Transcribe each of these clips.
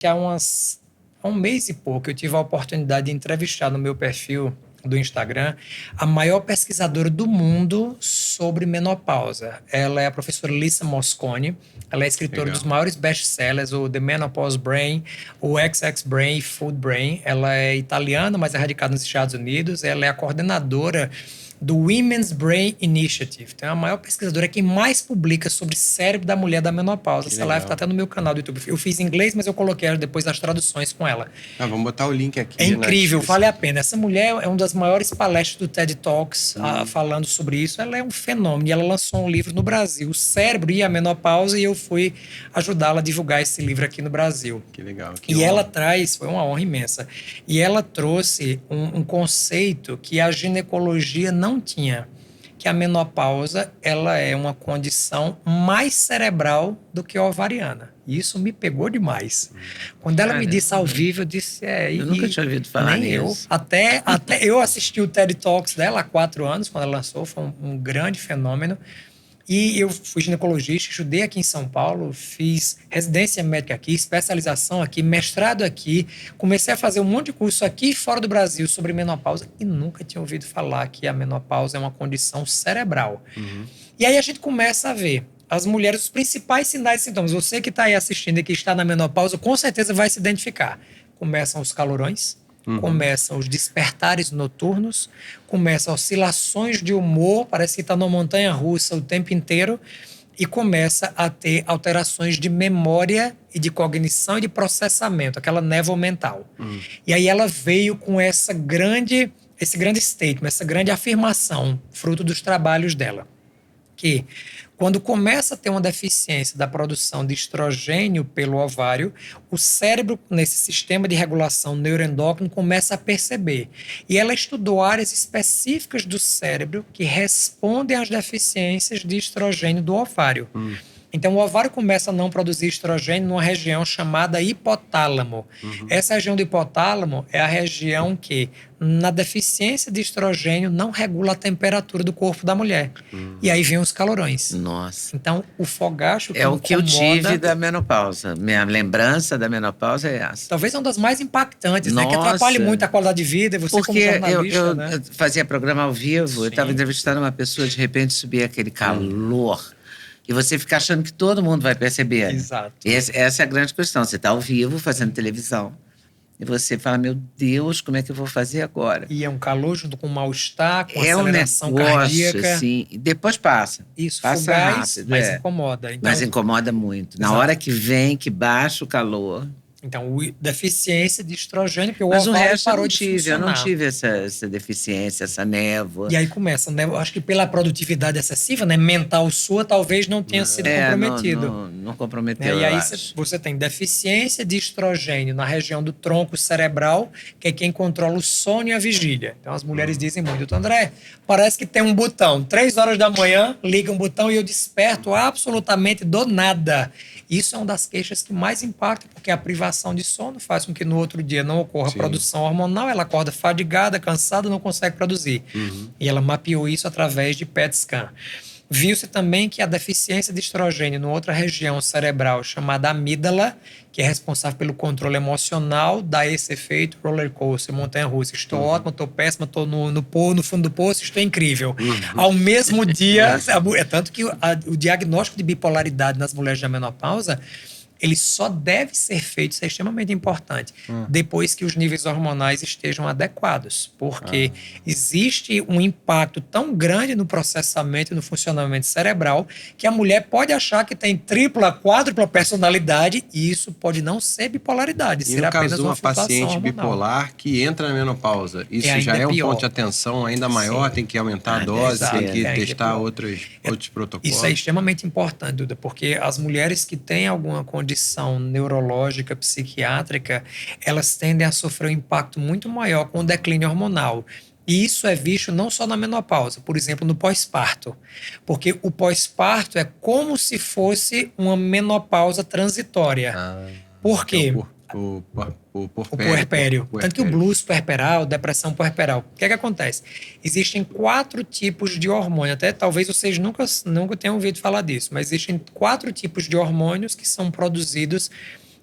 que há um mês e pouco eu tive a oportunidade de entrevistar no meu perfil do Instagram a maior pesquisadora do mundo sobre menopausa. Ela é a professora Lisa Moscone. Ela é escritora Legal. dos maiores best-sellers, o The Menopause Brain, o XX Brain e Food Brain. Ela é italiana, mas é radicada nos Estados Unidos. Ela é a coordenadora do Women's Brain Initiative. Então, é a maior pesquisadora que mais publica sobre cérebro da mulher da menopausa. Que Essa live está legal. até no meu canal do YouTube. Eu fiz em inglês, mas eu coloquei depois as traduções com ela. Vamos botar o link É aqui na incrível, descrição. vale a pena. Essa mulher é uma das maiores palestras do TED Talks falando sobre isso. Ela é um fenômeno e ela lançou um livro no Brasil, O Cérebro e a Menopausa, e eu fui ajudá-la a divulgar esse livro aqui no Brasil. Que legal. Que E honra. ela traz, foi uma honra imensa, e ela trouxe um conceito que a ginecologia não tinha, que a menopausa ela é uma condição mais cerebral do que a ovariana. E isso me pegou demais. Quando ela me disse ao vivo, eu disse... Eu nunca tinha ouvido falar nem eu. nisso. Até eu assisti o TED Talks dela há 4 anos, quando ela lançou, foi um grande fenômeno. E eu fui ginecologista, estudei aqui em São Paulo, fiz residência médica aqui, especialização aqui, mestrado aqui, comecei a fazer um monte de curso aqui e fora do Brasil sobre menopausa e nunca tinha ouvido falar que a menopausa é uma condição cerebral. E aí a gente começa a ver as mulheres, os principais sinais e sintomas. Você que está aí assistindo e que está na menopausa, com certeza vai se identificar. Começam os calorões, começam os despertares noturnos, começam oscilações de humor, parece que está numa montanha-russa o tempo inteiro, e começa a ter alterações de memória e de cognição e de processamento, aquela névoa mental. E aí ela veio com esse grande statement, essa grande afirmação, fruto dos trabalhos dela, que quando começa a ter uma deficiência da produção de estrogênio pelo ovário, o cérebro, nesse sistema de regulação neuroendócrino, começa a perceber. E ela estudou áreas específicas do cérebro que respondem às deficiências de estrogênio do ovário. Então, o ovário começa a não produzir estrogênio numa região chamada hipotálamo. Essa região do hipotálamo é a região que, na deficiência de estrogênio, não regula a temperatura do corpo da mulher. E aí vem os calorões. Nossa. Então, o fogacho que É o que eu incomoda- tive da menopausa. Minha lembrança da menopausa é essa. Talvez é uma das mais impactantes, né? Que Nossa. atrapalha muito a qualidade de vida. E você, como Porque eu, jornalista, né? eu fazia programa ao vivo, eu estava Sim. entrevistando uma pessoa, de repente subia aquele calor. E você fica achando que todo mundo vai perceber. Exato. Essa é a grande questão. Você está ao vivo, fazendo televisão. E você fala, meu Deus, como é que eu vou fazer agora? E é um calor junto com um mal-estar, com É um aceleração negócio, cardíaca. assim. E depois passa. Isso, Passa fugaz, rápido, mas é. incomoda. Então, Mas incomoda muito. Na Exato. hora que vem, que baixa o calor. Então, deficiência de estrogênio, porque o Mas o ovário resto eu parou não de tive. Eu não funcionar. tive essa deficiência, essa névoa. E aí começa, né? Eu acho que pela produtividade excessiva, né? Mental sua, talvez não tenha sido comprometido. Não Né? comprometeu, E eu aí acho. você tem deficiência de estrogênio na região do tronco cerebral, que é quem controla o sono e a vigília. Então as mulheres dizem muito, "Doutor André, parece que tem um botão. 3 horas da manhã, liga um botão e eu desperto absolutamente do nada." Isso é uma das queixas que mais impacta, porque a privação de sono faz com que no outro dia não ocorra Sim. produção hormonal, ela acorda fadigada, cansada, não consegue produzir. E ela mapeou isso através de PET scan. Viu-se também que a deficiência de estrogênio numa outra região cerebral chamada amígdala, que é responsável pelo controle emocional, dá esse efeito roller coaster, montanha-russa. Estou ótimo, estou péssimo, estou no fundo do poço, estou incrível. Ao mesmo dia, é tanto que o diagnóstico de bipolaridade nas mulheres da menopausa, ele só deve ser feito, isso é extremamente importante, depois que os níveis hormonais estejam adequados. Porque existe um impacto tão grande no processamento e no funcionamento cerebral que a mulher pode achar que tem tripla, quádrupla personalidade e isso pode não ser bipolaridade, E ser no apenas caso de uma uma flutuação paciente hormonal. bipolar que entra na menopausa, isso ainda já é um pior. ponto de atenção ainda maior? Sim. Tem que aumentar a Ah, dose, deve tem ser. que Ainda testar pior. outros protocolos? Isso é extremamente importante, Duda, porque as mulheres que têm alguma condição neurológica, psiquiátrica, elas tendem a sofrer um impacto muito maior com o declínio hormonal. E isso é visto não só na menopausa, por exemplo, no pós-parto. Porque o pós-parto é como se fosse uma menopausa transitória. Por quê? O O puerpério. Tanto que o blues puerperal, depressão puerperal. O que é que acontece? Existem 4 tipos de hormônio. Até talvez vocês nunca tenham ouvido falar disso, mas existem 4 tipos de hormônios que são produzidos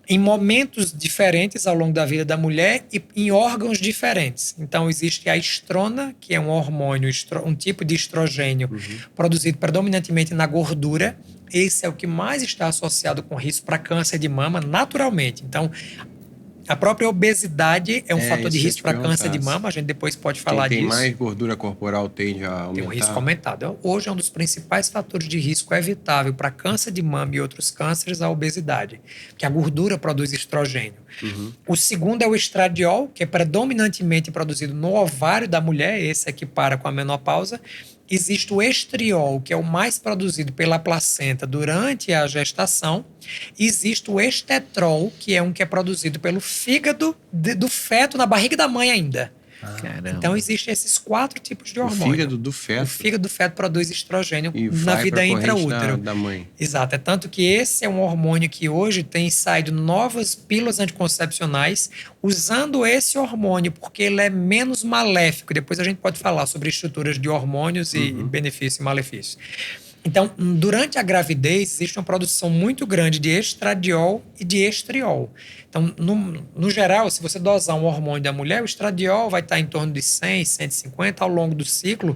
em momentos diferentes ao longo da vida da mulher e em órgãos diferentes. Então, existe a estrona, que é um hormônio, um tipo de estrogênio produzido predominantemente na gordura. Esse é o que mais está associado com risco para câncer de mama, naturalmente. Então, a própria obesidade é um fator de isso risco que eu para ia câncer de perguntar. mama. A gente depois pode Quem falar tem disso. mais gordura corporal tende a aumentar. Tem um risco aumentado. Hoje é um dos principais fatores de risco evitável para câncer de mama e outros cânceres, a obesidade, porque a gordura produz estrogênio. O segundo é o estradiol, que é predominantemente produzido no ovário da mulher, esse é que para com a menopausa. Existe o estriol, que é o mais produzido pela placenta durante a gestação. Existe o estetrol, que é um que é produzido pelo fígado do feto na barriga da mãe ainda. Caramba. Então, existem esses 4 tipos de O hormônio. fígado do O feto fígado do feto produz estrogênio e na vai vida pra corrente intraútero. da mãe. Exato. É tanto que esse é um hormônio que hoje tem saído novas pílulas anticoncepcionais usando esse hormônio, porque ele é menos maléfico. Depois a gente pode falar sobre estruturas de hormônios e benefícios e malefícios. Então, durante a gravidez, existe uma produção muito grande de estradiol e de estriol. Então, no geral, se você dosar um hormônio da mulher, o estradiol vai estar em torno de 100, 150 ao longo do ciclo.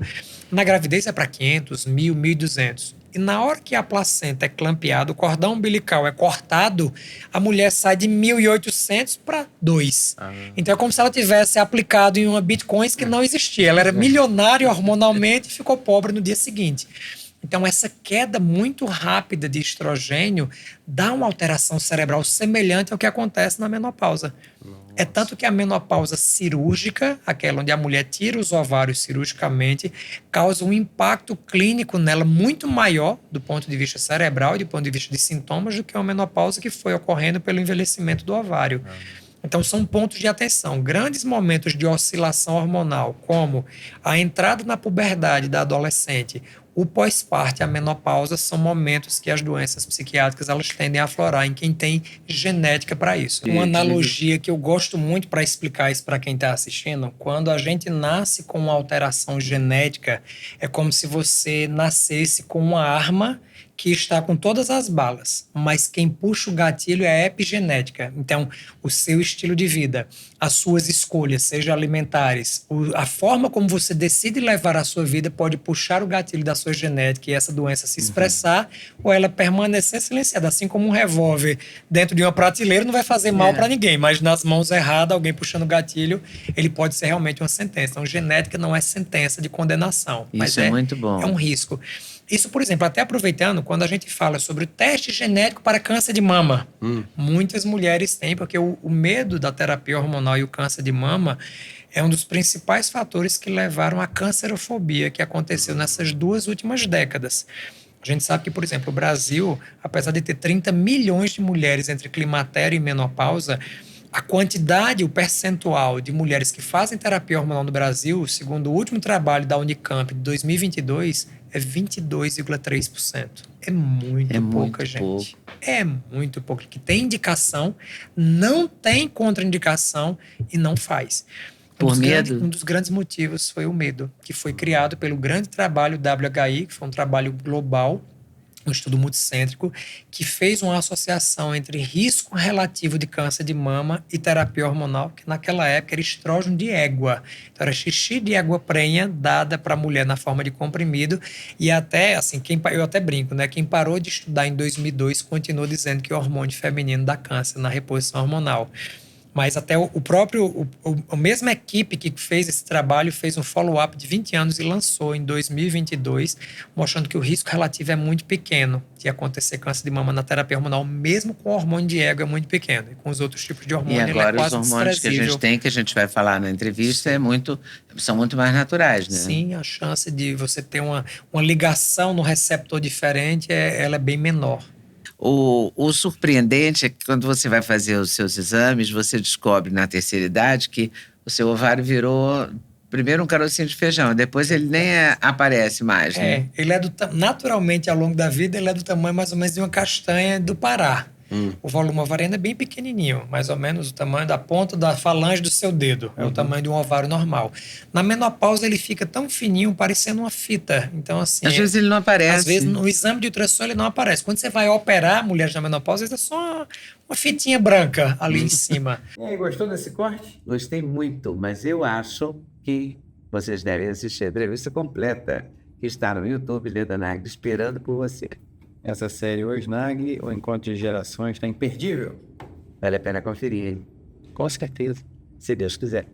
Na gravidez é para 500, 1.000, 1.200. E na hora que a placenta é clampeada, o cordão umbilical é cortado, a mulher sai de 1.800 para 2. Então é como se ela tivesse aplicado em uma bitcoins que não existia. Ela era milionária hormonalmente e ficou pobre no dia seguinte. Então, essa queda muito rápida de estrogênio dá uma alteração cerebral semelhante ao que acontece na menopausa. É tanto que a menopausa cirúrgica, aquela onde a mulher tira os ovários cirurgicamente, causa um impacto clínico nela muito maior do ponto de vista cerebral e do ponto de vista de sintomas do que uma menopausa que foi ocorrendo pelo envelhecimento do ovário. Então, são pontos de atenção. Grandes momentos de oscilação hormonal, como a entrada na puberdade da adolescente, o pós-parto e a menopausa, são momentos que as doenças psiquiátricas elas tendem a aflorar em quem tem genética para isso. Uma analogia que eu gosto muito para explicar isso para quem está assistindo, quando a gente nasce com uma alteração genética, é como se você nascesse com uma arma que está com todas as balas, mas quem puxa o gatilho é a epigenética. Então, o seu estilo de vida, as suas escolhas, seja alimentares, a forma como você decide levar a sua vida pode puxar o gatilho da sua genética e essa doença se expressar ou ela permanecer silenciada. Assim como um revólver dentro de uma prateleira não vai fazer mal para ninguém, mas nas mãos erradas, alguém puxando o gatilho, ele pode ser realmente uma sentença. Então, genética não é sentença de condenação. Isso mas é muito bom. É um risco. Isso, por exemplo, até aproveitando, quando a gente fala sobre o teste genético para câncer de mama, muitas mulheres têm, porque o medo da terapia hormonal e o câncer de mama é um dos principais fatores que levaram à cancerofobia que aconteceu nessas 2 últimas décadas. A gente sabe que, por exemplo, o Brasil, apesar de ter 30 milhões de mulheres entre climatério e menopausa, a quantidade, o percentual de mulheres que fazem terapia hormonal no Brasil, segundo o último trabalho da Unicamp de 2022, é 22,3%. É muito pouca, gente. Pouco. É muito pouco. Que tem indicação, não tem contraindicação e não faz. Por medo? Um dos grandes motivos foi o medo, que foi criado pelo grande trabalho WHI, que foi um trabalho global, um estudo multicêntrico, que fez uma associação entre risco relativo de câncer de mama e terapia hormonal, que naquela época era estrógeno de égua. Então era xixi de égua prenha dada para a mulher na forma de comprimido e até, assim, eu até brinco, né? Quem parou de estudar em 2002 continua dizendo que o hormônio feminino dá câncer na reposição hormonal. Mas até a mesma equipe que fez esse trabalho fez um follow-up de 20 anos e lançou em 2022, mostrando que o risco relativo é muito pequeno de acontecer câncer de mama na terapia hormonal, mesmo com o hormônio de égua é muito pequeno. E com os outros tipos de hormônio, E agora ele é quase os hormônios que a gente tem, que a gente vai falar na entrevista, são muito mais naturais, né? Sim, a chance de você ter uma ligação no receptor diferente, ela é bem menor. O surpreendente é que quando você vai fazer os seus exames, você descobre na terceira idade que o seu ovário virou primeiro um carocinho de feijão, depois ele nem aparece mais, né? Ele naturalmente, ao longo da vida, ele é do tamanho mais ou menos de uma castanha do Pará. O volume ovariano é bem pequenininho, mais ou menos o tamanho da ponta da falange do seu dedo. É o tamanho de um ovário normal. Na menopausa ele fica tão fininho, parecendo uma fita. Então, assim... Às vezes ele não aparece. Às vezes no exame de ultrassom ele não aparece. Quando você vai operar mulheres na menopausa, é só uma fitinha branca ali em cima. E aí, gostou desse corte? Gostei muito, mas eu acho que vocês devem assistir a entrevista completa, que está no YouTube, Leda Nagli, esperando por você. Essa série Hoje Nagli, O Encontro de Gerações, está imperdível. Vale a pena conferir, hein? Com certeza. Se Deus quiser.